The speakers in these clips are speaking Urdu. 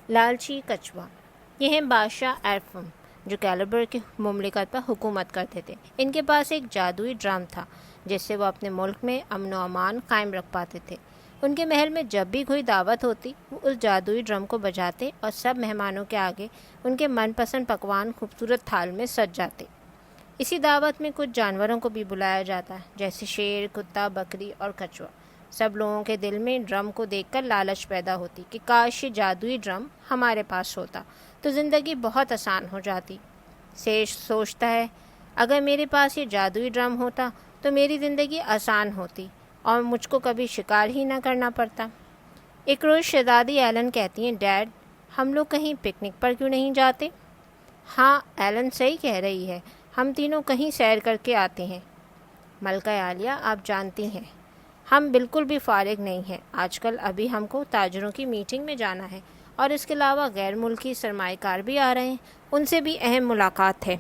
لالچی کچوا۔ یہ ہیں بادشاہ ایرفم جو کیلیبر کی مملکت پر حکومت کرتے تھے۔ ان کے پاس ایک جادوئی ڈرم تھا جس سے وہ اپنے ملک میں امن و امان قائم رکھ پاتے تھے۔ ان کے محل میں جب بھی کوئی دعوت ہوتی وہ اس جادوئی ڈرم کو بجاتے اور سب مہمانوں کے آگے ان کے من پسند پکوان خوبصورت تھال میں سج جاتے۔ اسی دعوت میں کچھ جانوروں کو بھی بلایا جاتا جیسے شیر، کتا، بکری اور کچھوا۔ سب لوگوں کے دل میں ڈرم کو دیکھ کر لالچ پیدا ہوتی کہ کاش یہ جادوئی ڈرم ہمارے پاس ہوتا تو زندگی بہت آسان ہو جاتی۔ شیر سوچتا ہے اگر میرے پاس یہ جادوئی ڈرم ہوتا تو میری زندگی آسان ہوتی اور مجھ کو کبھی شکار ہی نہ کرنا پڑتا۔ ایک روز شہزادی ایلن کہتی ہیں ڈیڈ ہم لوگ کہیں پکنک پر کیوں نہیں جاتے؟ ہاں ایلن صحیح کہہ رہی ہے، ہم تینوں کہیں سیر کر کے آتے ہیں۔ ملکہ عالیہ آپ جانتی ہیں ہم بالکل بھی فارغ نہیں ہیں آج کل، ابھی ہم کو تاجروں کی میٹنگ میں جانا ہے اور اس کے علاوہ غیر ملکی سرمایہ کار بھی آ رہے ہیں، ان سے بھی اہم ملاقات ہے۔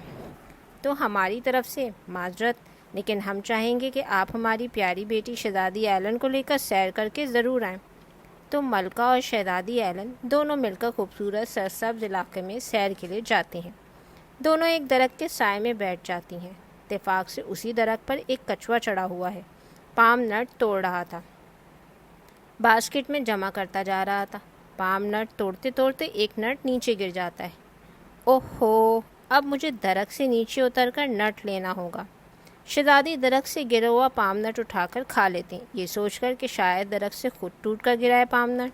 تو ہماری طرف سے معذرت، لیکن ہم چاہیں گے کہ آپ ہماری پیاری بیٹی شہزادی ایلن کو لے کر سیر کر کے ضرور آئیں۔ تو ملکہ اور شہزادی ایلن دونوں مل کر خوبصورت سرسبز علاقے میں سیر کے لیے جاتے ہیں۔ دونوں ایک درخت کے سائے میں بیٹھ جاتی ہیں۔ اتفاق سے اسی درخت پر ایک کچھوا چڑھا ہوا ہے، پام نٹ توڑ رہا تھا، باسکٹ میں جمع کرتا جا رہا تھا۔ پام نٹ توڑتے توڑتے ایک نٹ نیچے گر جاتا ہے۔ اوہ ہو، اب مجھے درخت سے نیچے اتر کر نٹ لینا ہوگا۔ شہزادی درخت سے گرا ہوا پام نٹ اٹھا کر کھا لیتے ہیں، یہ سوچ کر کہ شاید درخت سے خود ٹوٹ کر گرا ہے پام نٹ۔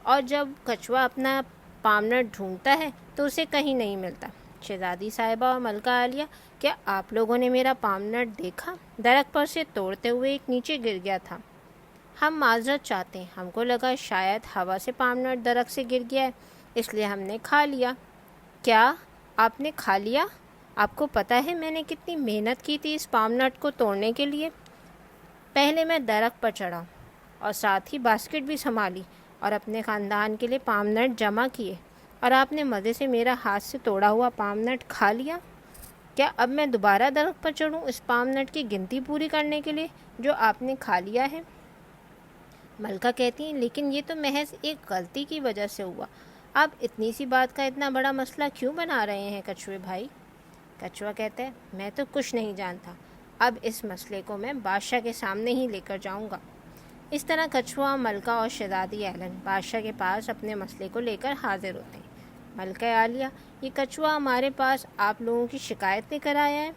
اور جب کچھوا اپنا پام نٹ ڈھونڈتا ہے تو اسے کہیں نہیں ملتا۔ شہزادی صاحبہ اور ملکہ عالیہ کیا آپ لوگوں نے میرا پام نٹ دیکھا؟ درخت پر سے توڑتے ہوئے ایک نیچے گر گیا تھا۔ ہم معذرت چاہتے ہیں، ہم کو لگا شاید ہوا سے پام نٹ درخت سے گر گیا ہے اس لیے ہم نے کھا لیا۔ کیا آپ نے کھا لیا؟ آپ کو پتہ ہے میں نے کتنی محنت کی تھی اس پام نٹ کو توڑنے کے لیے؟ پہلے میں درخت پر چڑھا اور ساتھ ہی باسکٹ بھی سنبھالی اور اپنے خاندان کے لیے پام نٹ جمع کیے، اور آپ نے مزے سے میرا ہاتھ سے توڑا ہوا پام نٹ کھا لیا۔ کیا اب میں دوبارہ درخت پر چڑھوں اس پام نٹ کی گنتی پوری کرنے کے لیے جو آپ نے کھا لیا ہے؟ ملکہ کہتی ہیں لیکن یہ تو محض ایک غلطی کی وجہ سے ہوا، آپ اتنی سی بات کا اتنا بڑا مسئلہ کیوں بنا رہے ہیں کچھوے بھائی؟ کچھوا کہتا ہے میں تو کچھ نہیں جانتا، اب اس مسئلے کو میں بادشاہ کے سامنے ہی لے کر جاؤں گا۔ اس طرح کچھوا، ملکہ اور شہزادی ایلن بادشاہ کے پاس اپنے مسئلے کو لے کر حاضر ہوتے ہیں۔ ملکہ عالیہ یہ کچھوا ہمارے پاس آپ لوگوں کی شکایت لے کر آیا ہے۔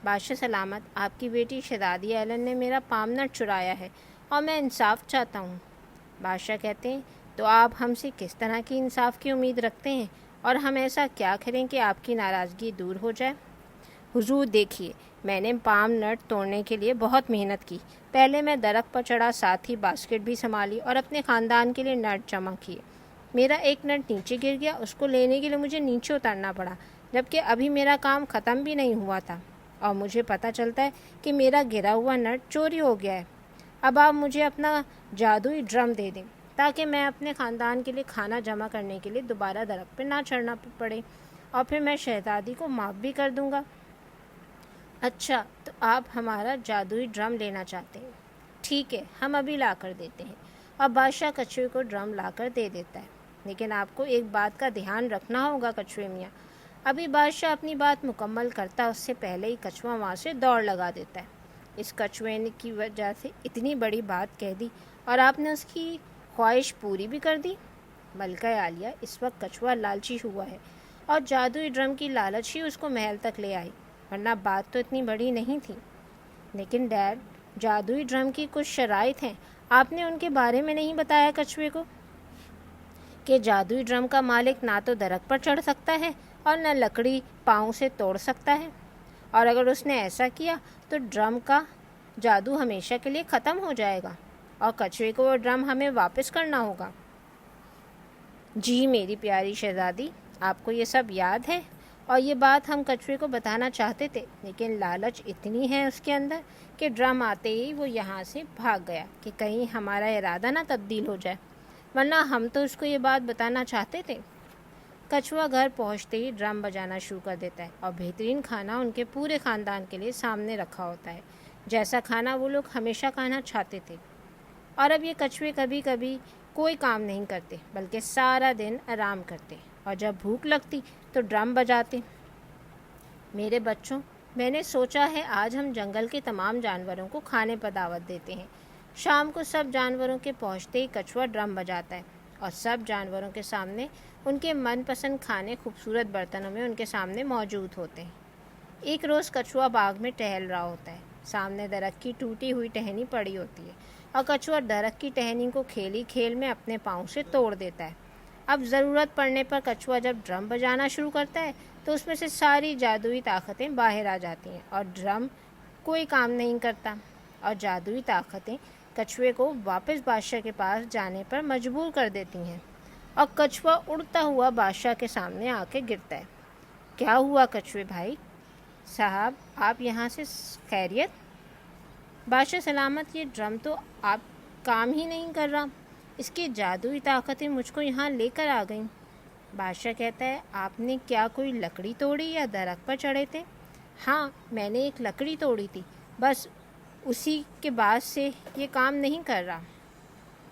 بادشاہ سلامت، آپ کی بیٹی شہزادی ایلن نے میرا پام نٹ چرایا ہے اور میں انصاف چاہتا ہوں۔ بادشاہ کہتے ہیں تو آپ ہم سے کس طرح کی انصاف کی امید رکھتے ہیں اور ہم ایسا کیا کریں کہ آپ کی ناراضگی دور ہو جائے؟ حضور دیکھیے، میں نے پام نٹ توڑنے کے لیے بہت محنت کی، پہلے میں درخت پر چڑھا، ساتھ ہی باسکٹ بھی سنبھالی اور اپنے خاندان کے لیے نٹ جمع کیے۔ میرا ایک نٹ نیچے گر گیا، اس کو لینے کے لیے مجھے نیچے اترنا پڑا، جبکہ ابھی میرا کام ختم بھی نہیں ہوا تھا اور مجھے پتہ چلتا ہے کہ میرا گرا ہوا نٹ چوری ہو گیا ہے۔ اب آپ مجھے اپنا جادوئی ڈرم دے دیں تاکہ میں اپنے خاندان کے لیے کھانا جمع کرنے کے لیے دوبارہ درخت پہ نہ چڑھنا پڑے، اور پھر میں شہزادی کو معاف بھی کر دوں گا۔ اچھا، تو آپ ہمارا جادوئی ڈرم لینا چاہتے ہیں؟ ٹھیک ہے، ہم ابھی لا کر دیتے ہیں۔ اور بادشاہ کچھوے کو ڈرم لا کر دے دیتا ہے۔ لیکن آپ کو ایک بات کا دھیان رکھنا ہوگا کچھوے میاں۔ ابھی بادشاہ اپنی بات مکمل کرتا اس سے پہلے ہی کچھوا وہاں سے دوڑ لگا دیتا ہے۔ اس کچھوے نے کی وجہ سے اتنی بڑی بات کہہ دی اور آپ نے اس کی خواہش پوری بھی کر دی۔ ملکہ عالیہ، اس وقت کچھوا لالچی ہوا ہے اور جادوئی ڈرم کی لالچ ہی اس کو محل تک لے آئی، ورنہ بات تو اتنی بڑی نہیں تھی۔ لیکن ڈیڈ، جادوئی ڈرم کی کچھ شرائط ہیں، آپ نے ان کے بارے میں نہیں بتایا کچھوے کو؟ کہ جادوئی ڈرم کا مالک نہ تو درخت پر چڑھ سکتا ہے اور نہ لکڑی پاؤں سے توڑ سکتا ہے، اور اگر اس نے ایسا کیا تو ڈرم کا جادو ہمیشہ کے لیے ختم ہو جائے گا اور کچھوے کو وہ ڈرم ہمیں واپس کرنا ہوگا۔ جی میری پیاری شہزادی، آپ کو یہ سب یاد ہے اور یہ بات ہم کچھوے کو بتانا چاہتے تھے، لیکن لالچ اتنی ہے اس کے اندر کہ ڈرم آتے ہی وہ یہاں سے بھاگ گیا کہ کہیں ہمارا ارادہ نہ تبدیل ہو جائے، ورنہ ہم تو اس کو یہ بات بتانا چاہتے تھے۔ کچھوا گھر پہنچتے ہی ڈرم بجانا شروع کر دیتا ہے اور بہترین کھانا ان کے پورے خاندان کے لیے سامنے رکھا ہوتا ہے، جیسا کھانا وہ لوگ ہمیشہ کھانا چاہتے تھے۔ اور اب یہ کچھوے کبھی کبھی کوئی کام نہیں کرتے بلکہ سارا دن آرام کرتے اور جب بھوک لگتی تو ڈرم بجاتے۔ میرے بچوں، میں نے سوچا ہے آج ہم جنگل کے تمام جانوروں کو کھانے پر دعوت دیتے ہیں۔ شام کو سب جانوروں کے پہنچتے ہی کچھوا ڈرم بجاتا ہے اور سب جانوروں کے سامنے ان کے من پسند کھانے خوبصورت برتنوں میں ان کے سامنے موجود ہوتے ہیں۔ ایک روز کچھوا باغ میں ٹہل رہا ہوتا ہے۔ سامنے درخت کی ٹوٹی ہوئی ٹہنی پڑی ہوتی ہے اور کچھوا درخت کی ٹہنی کو کھیلی کھیل میں اپنے پاؤں سے توڑ دیتا ہے۔ اب ضرورت پڑنے پر کچھوا جب ڈرم بجانا شروع کرتا ہے تو اس میں سے ساری جادوئی طاقتیں باہر آ جاتی ہیں اور ڈرم کوئی کام نہیں کرتا، اور جادوئی طاقتیں کچھوے کو واپس بادشاہ کے پاس جانے پر مجبور کر دیتی ہیں اور کچھوا اڑتا ہوا بادشاہ کے سامنے آ کے گرتا ہے۔ کیا ہوا کچھوے بھائی صاحب، آپ یہاں سے خیریت؟ بادشاہ سلامت، یہ ڈرم تو آپ کام ہی نہیں کر رہا، اس کی جادوئی طاقتیں مجھ کو یہاں لے کر آ گئیں۔ بادشاہ کہتا ہے، آپ نے کیا کوئی لکڑی توڑی یا درخت پر چڑھے تھے؟ ہاں، میں نے ایک لکڑی توڑی تھی، بس اسی کے بعد سے یہ کام نہیں کر رہا،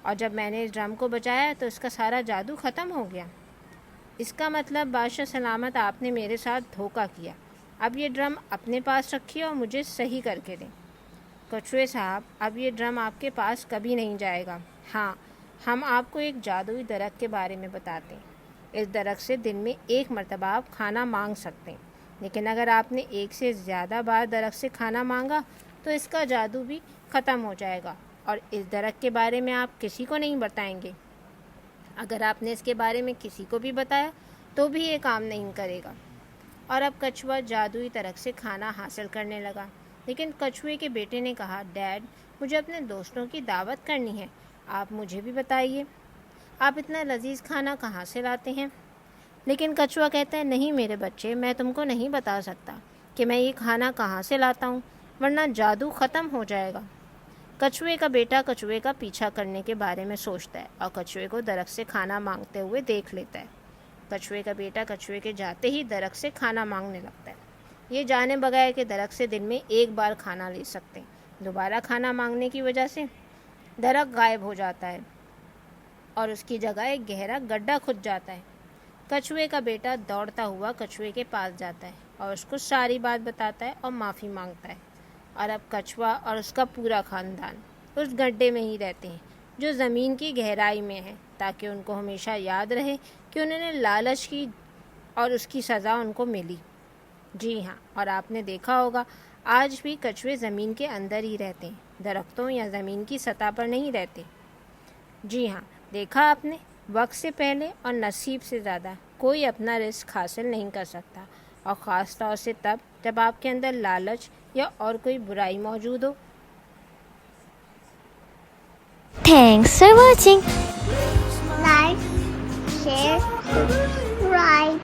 اور جب میں نے اس ڈرم کو بجایا تو اس کا سارا جادو ختم ہو گیا۔ اس کا مطلب بادشاہ سلامت آپ نے میرے ساتھ دھوکہ کیا۔ اب یہ ڈرم اپنے پاس رکھیے اور مجھے صحیح کر کے دیں۔ کچھوے صاحب، اب یہ ڈرم آپ کے پاس کبھی نہیں جائے گا۔ ہاں، ہم آپ کو ایک جادوئی درخت کے بارے میں بتاتے ہیں۔ اس درخت سے دن میں 1 مرتبہ آپ کھانا مانگ سکتے ہیں، لیکن اگر آپ نے 1 سے زیادہ بار درخت سے کھانا مانگا تو اس کا جادو بھی ختم ہو جائے گا اور اس درخت کے بارے میں آپ کسی کو نہیں بتائیں گے۔ اگر آپ نے اس کے بارے میں کسی کو بھی بتایا تو بھی یہ کام نہیں کرے گا۔ اور اب کچھوا جادوئی درخت سے کھانا حاصل کرنے لگا، لیکن کچھوے کے بیٹے نے کہا، ڈیڈ، مجھے اپنے دوستوں کی دعوت کرنی ہے، آپ مجھے بھی بتائیے، آپ اتنا لذیذ کھانا کہاں سے لاتے ہیں؟ لیکن کچھوا کہتا ہے، نہیں میرے بچے، میں تم کو نہیں بتا سکتا کہ میں یہ کھانا کہاں سے لاتا ہوں، ورنہ جادو ختم ہو جائے گا۔ کچھوے کا بیٹا کچھوے کا پیچھا کرنے کے بارے میں سوچتا ہے اور کچھوے کو درخت سے کھانا مانگتے ہوئے دیکھ لیتا ہے۔ کچھوے کا بیٹا کچھوے کے جاتے ہی درخت سے کھانا مانگنے لگتا ہے، یہ جانے بغیر کہ درخت سے دن میں 1 بار کھانا لے سکتے ہیں۔ دوبارہ کھانا مانگنے کی وجہ سے درخت غائب ہو جاتا ہے اور اس کی جگہ ایک گہرا گڈھا کھد جاتا ہے۔ کچھوے کا بیٹا دوڑتا ہوا کچھوے کے پاس جاتا ہے اور اس کو ساری بات بتاتا ہے اور معافی مانگتا ہے، اور اب کچھوا اور اس کا پورا خاندان اس گڈھے میں ہی رہتے ہیں جو زمین کی گہرائی میں ہے، تاکہ ان کو ہمیشہ یاد رہے کہ انہوں نے لالچ کی اور اس کی سزا ان کو ملی۔ جی ہاں، اور آپ نے دیکھا ہوگا آج بھی کچھوے زمین کے اندر ہی رہتے ہیں، درختوں یا زمین کی سطح پر نہیں رہتے۔ جی ہاں، دیکھا آپ نے، وقت سے پہلے اور نصیب سے زیادہ کوئی اپنا رزق حاصل نہیں کر سکتا، اور خاص طور سے تب جب آپ کے اندر لالچ یا اور کوئی برائی موجود ہو۔ Thanks for watching. Like, share, subscribe.